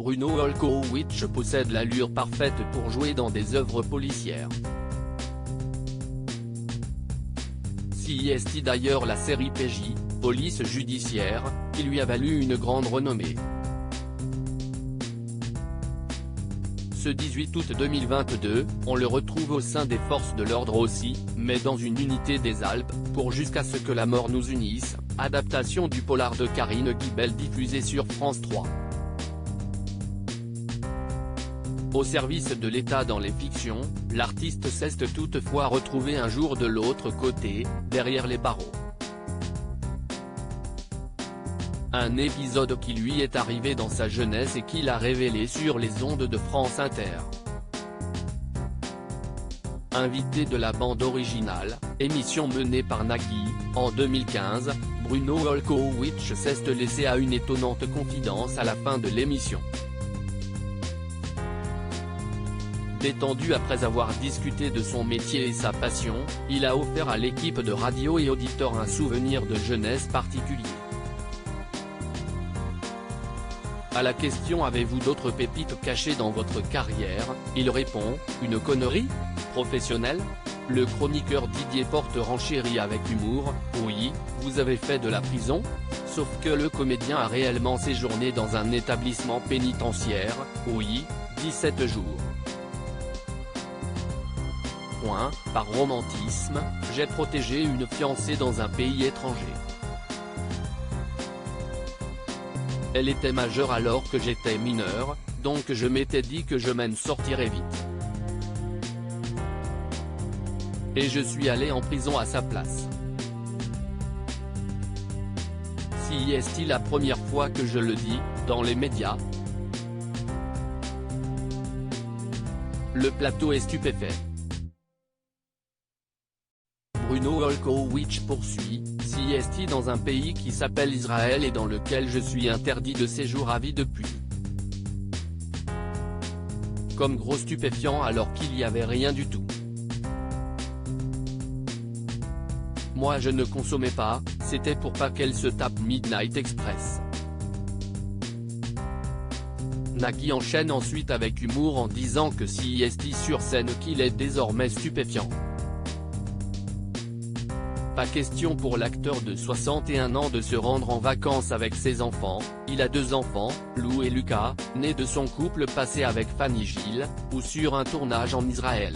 Bruno Olkowicz possède l'allure parfaite pour jouer dans des œuvres policières. CIST d'ailleurs la série PJ, Police Judiciaire, qui lui a valu une grande renommée. Ce 18 août 2022, on le retrouve au sein des forces de l'ordre aussi, mais dans une unité des Alpes, pour Jusqu'à ce que la mort nous unisse, adaptation du polar de Karine Guibel diffusé sur France 3. Au service de l'État dans les fictions, l'artiste s'est toutefois retrouvé un jour de l'autre côté, derrière les barreaux. Un épisode qui lui est arrivé dans sa jeunesse et qu'il a révélé sur les ondes de France Inter. Invité de la bande originale, émission menée par Nagui, en 2015, Bruno Olkowicz s'est laissé à une étonnante confidence à la fin de l'émission. Détendu après avoir discuté de son métier et sa passion, il a offert à l'équipe de radio et auditeurs un souvenir de jeunesse particulier. À la question « Avez-vous d'autres pépites cachées dans votre carrière ?», il répond « Une connerie ? Professionnelle ?» Le chroniqueur Didier Porte renchérit avec humour « Oui, vous avez fait de la prison ? Sauf que le comédien a réellement séjourné dans un établissement pénitentiaire, oui, 17 jours. Par romantisme, j'ai protégé une fiancée dans un pays étranger. Elle était majeure alors que j'étais mineur, donc je m'étais dit que je m'en sortirais vite. Et je suis allé en prison à sa place. Si est-il la première fois que je le dis, dans les médias? Le plateau est stupéfait. Bruno Olkowicz poursuit, si est dans un pays qui s'appelle Israël et dans lequel je suis interdit de séjour à vie depuis. Comme gros stupéfiant alors qu'il n'y avait rien du tout. Moi je ne consommais pas, c'était pour pas qu'elle se tape Midnight Express. Nagui enchaîne ensuite avec humour en disant que si est sur scène qu'il est désormais stupéfiant. Pas question pour l'acteur de 61 ans de se rendre en vacances avec ses enfants, il a 2 enfants, Lou et Lucas, nés de son couple passé avec Fanny Gilles, ou sur un tournage en Israël.